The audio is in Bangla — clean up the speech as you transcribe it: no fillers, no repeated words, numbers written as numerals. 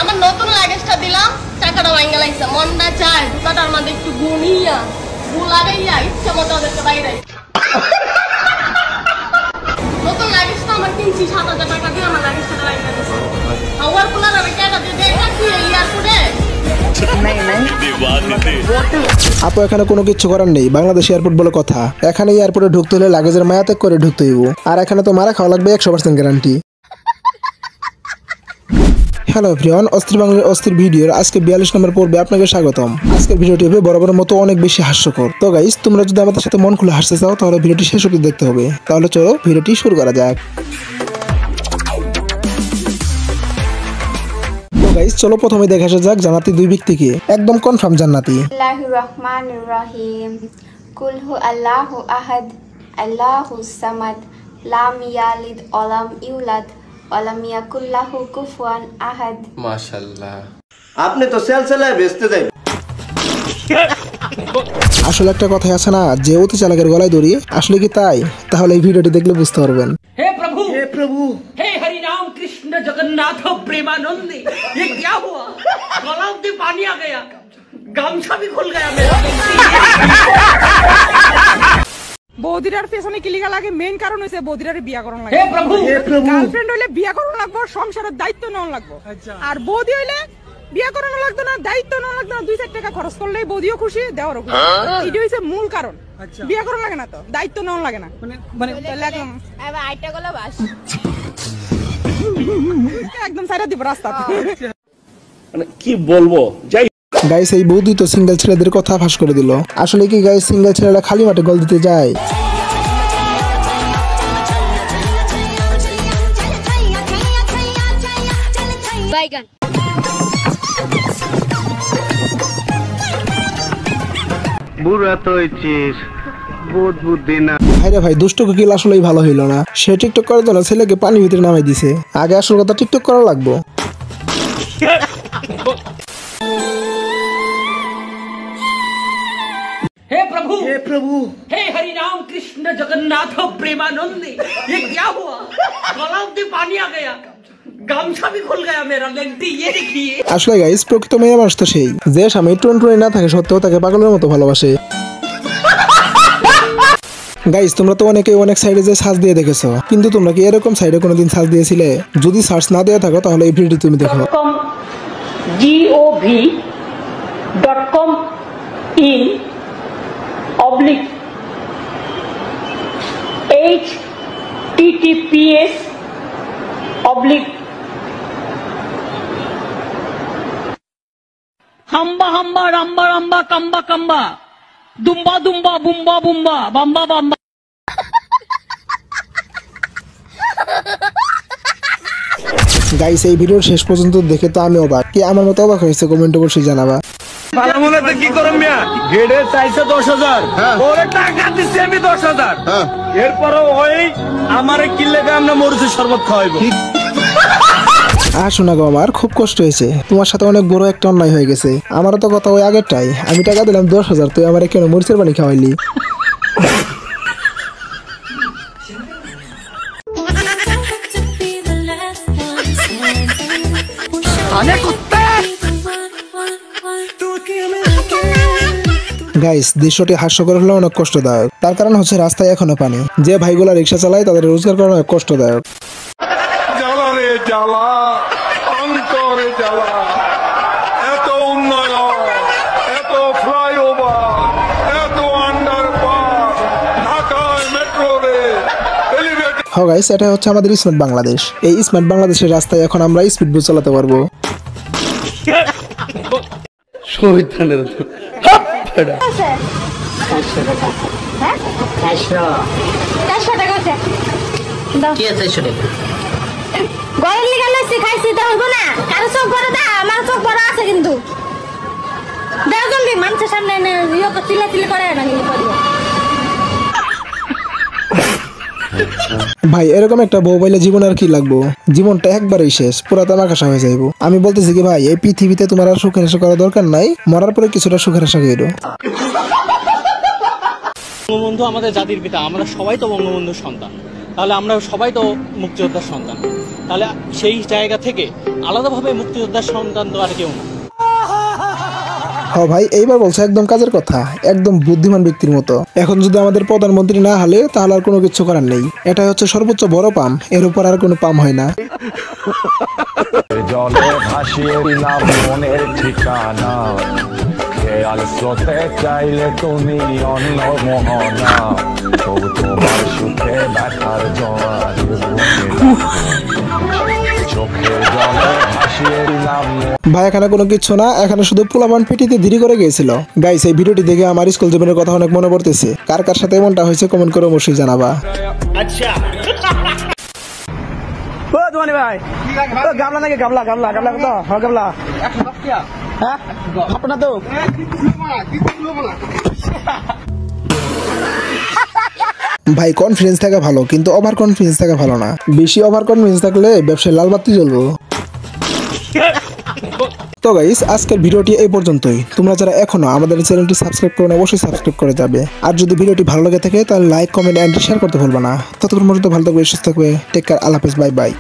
আমার নতুন লাগেজটা দিলাম, টাকাটা ভাঙা লাগছে, মনটা চায় জুতাটার মধ্যে একটু গুনিয়া গু লাগাইয়া ইচ্ছা মতো ওদেরকে বাইরে। নতুন লাগেজটা আমার কিনছি 7,000 টাকা দিয়ে, আমার লাগেজটা বাইরে দিচ্ছে। হাওয়ার কুলার আমি কেটা দিয়ে দেখাচ্ছি এয়ারপোর্টে। আপু এখানে কোনো কিছু করার নেই, বাংলাদেশ এয়ারপোর্ট বলে কথা। এখানে এয়ারপোর্টে ঢুকতে হলে লাগেজের মায়া ত্যাগ করে ঢুকতে হইব, আর এখানে তো মারা খাওয়া লাগবে 100% গ্যারান্টি। হ্যালো এভরিওয়ান, অস্থির বাংলার অস্থির ভিডিওর আজকে 42 নম্বর পর্বে আপনাকে স্বাগতম। আজকের ভিডিওটি হবে বরাবরের মতো অনেক বেশি হাস্যকর। তো গাইস, তোমরা যদি আমাদের সাথে মন খুলে হাসতে চাও তাহলে ভিডিওটি শেষ অবধি দেখতে হবে। তাহলে চলো ভিডিওটি শুরু করা যাক। তো গাইস, চলো প্রথমে দেখে আসা যাক জান্নাতি দুই ব্যক্তিকে, একদম কনফার্ম জান্নাতি। বিসমিল্লাহির রহমানির রহিম। কুল হু আল্লাহু আহাদ আল্লাহুস সামাদ লাম ইয়ালিদ ওয়া লাম ইউলাদ ওয়া লাম ইয়াকুল লাহু কুফুয়ান আহাদ। মাশাআল্লাহ, আপনি তো সেলসেলায় বেচতে যাই। আসলে একটা কথা আছে না, যে অতি চালাকের গলায় দড়ি, আসলে কি তাই? তাহলে এই ভিডিওটি দেখলে বুঝতে পারবেন। हे प्रभु हे हरि राम कृष्ण जगन्नाथ प्रेमानंदी, ये क्या हुआ? गला में पानी आ गया, गामछा भी खुल गया मेरा। বৌদিরার পেছনে কি লিগা লাগে? মেইন কারণ হইছে বৌদিরারে বিয়া করন লাগে। हे प्रभु গার্লফ্রেন্ড হইলে বিয়া করন লাগবে, সংসারের দায়িত্ব নেওয়া লাগবে। আর বৌদি হইলে বিয়া করানো লাগতো না, দায়িত্ব নেওয়া লাগতো না, 2-4 টাকা খরচ করলেই বৌদিও খুশি, দেওয়ারও খুশি। এটা হইছে মূল কারণ। বিয়া করানো লাগে না, তো দায়িত্ব নেওয়া লাগে না। মানে এবার আইটা গলা বাস একদম সাইরা দিব রাস্তা। মানে কি বলবো, যাই গাইস, এই বৌদি তো সিঙ্গেল ছেলেদের কথা ফাঁস করে দিল। আসলে কি গাইস, সিঙ্গেল ছেলেরা খালি মাঠে গোল দিতে যায়? বাইগান বুড়া তো হইছিস, বুদ্ধি না। ভাইরে ভাই, দুষ্ট কোকিল আসলেই ভালো হইল না। সে টিকটক করার জন্য ছেলেকে পানির ভিতরে নামাই দিছে। আগে আসল কথা টিকটক করা লাগবো। हे प्रभु हे हरि राम कृष्ण जगन्नाथ प्रेमानंदी, ये क्या हुआ? गला में पानी आ गया, गामछा भी खुल गया मेरा। लेंटी ये देखिए। আসলে গাইস, প্রকৃত মেয়ে মানুষ তো সেই, যে স্বামী টুনটুনি না থাকে সত্ত্বেও তাকে পাগলের মতো ভালোবাসে। গাইস, তোমরা তো অনেকে অনেক সাইডে যে সার্চ দিয়ে দেখেছো, কিন্তু তোমরা কি এরকম সাইডে কোনোদিন সার্চ দিয়েছিলে? যদি সার্চ না দিয়ে থাকো তাহলে এই ভিডিওটি তুমি দেখো। gov.com in oblique https oblique hamba hamba ramba ramba kamba kamba dumba dumba bumba bumba bamba bamba। Guys, এই ভিডিওর শেষ পর্যন্ত দেখে তো আমি অবাক, কি আমার মতো অবাক হয়েছে কমেন্ট অবশ্যই জানাবা। ভালো মনে তো কি করম মিয়া, গেডে চাইছে 10,000, ওরে টাকা দিছি আমি 10,000, এরপরও ওই আমারে কিল্লে আমরা মরুচি শরবত খাওয়াইবো। আর শোনা গো, আমার খুব কষ্ট হয়েছে, তোমার সাথে অনেক বড় একটা অন্যায় হয়ে গেছে। আমারও তো কথা ওই আগেরটাই, আমি টাকা দিলাম 10,000, তুই আমার কেন মরিচের পানি খাওয়াইলি? গাইস, দৃশ্যটি হাস্যকর হলে অনেক কষ্টদায়ক। তার কারণ হচ্ছে রাস্তায় এখনো পানি। যে ভাইগুলা রিক্সা চালায় তাদের রোজগার করা অনেক কষ্টদায়ক। জ্বালা রে জ্বালা, অন্তরে জ্বালা, এত উন্নয়ন, এত ফ্লাইওভার, এত আন্ডারপাস, ঢাকায় মেট্রো রেল, এলিভেটেড। হ্যাঁ গাইস, এটা হচ্ছে আমাদের স্মার্ট বাংলাদেশ। এই স্মার্ট বাংলাদেশের রাস্তায় এখন আমরা স্পিড বোট চালাতে পারবো। শহীদানের খাইছি তা হইব না, কারো চোখ বড় দা, আমার চোখ বড় আছে কিন্তু। দাও জলদি, মানুষের সামনে চিল্লাচিল্লি করে না। ভাই, এরকম একটা বউ পাইলে জীবন আর কি লাগবো? জীবনটা একবারেই শেষ, পুরাতন আকাশা হয়ে যাইব। আমি বলতেছি কি ভাই, এই পৃথিবীতে তোমার আর সুখের আশা করার দরকার নাই, মরার পরে কিছুটা সুখের আশা করো। বঙ্গবন্ধু আমাদের জাতির পিতা, আমরা সবাই তো বঙ্গবন্ধুর সন্তান, তাহলে আমরা সবাই তো মুক্তিযোদ্ধার সন্তান। তাহলে সেই জায়গা থেকে আলাদাভাবে মুক্তিযোদ্ধার সন্তান তো আর কেউ না। ভাই এইবার বলছো একদম কাজের কথা, একদম বুদ্ধিমান ব্যক্তির মতো। এখন যদি আমাদের প্রধানমন্ত্রী না হলে তাহলে আর কোনো কিছু করার নেই। এটাই হচ্ছে সর্বোচ্চ বড় পাম, এর উপর আর কোনো পাম হয় না। জলে ভাসিয়ে দিলাম মনের ঠিকানা, খেয়াল স্রোতে চাইলে তুমি অন্য মোহনা, তবু তোমার সুখে ব্যথার জোয়ার চোখের জলে ভাসিয়ে দিলাম। ভাই এখানে কোনো কিছু না, এখানে শুধু পোলাপান পিটিতে দেরি করে গিয়েছিল। গাইস এই ভিডিওটি দেখে আমার স্কুল জীবনের কথা অনেক মনে পড়তেছে। কার কার সাথে এমনটা হয়েছে কমেন্ট করে অবশ্যই জানাবা। আচ্ছা ও তোমানি ভাই গামলা নাকি গামলা গামলা গামলা কত? হ্যাঁ গামলা হ্যাঁ আপনার তো ভাই কনফিডেন্স থাকা ভালো, কিন্তু ওভার কনফিডেন্স থাকা ভালো না। বেশি ওভার কনফিডেন্স থাকলে ব্যবসায় লাল বাতি জ্বলবো। তো গাইস আজকের ভিডিওটি এই পর্যন্তই। তোমরা যারা এখনো আমাদের চ্যানেলটি সাবস্ক্রাইব করো না অবশ্যই সাবস্ক্রাইব করে যাবে। আর যদি ভিডিওটি ভালো লাগে থাকে তাহলে লাইক কমেন্ট এন্ড শেয়ার করতে ভুলবা না। ততক্ষণ পর্যন্ত ভালো থাকবে, সুস্থ থাকবে। টেক কেয়ার, আল্লাহ হাফেজ, বাই বাই।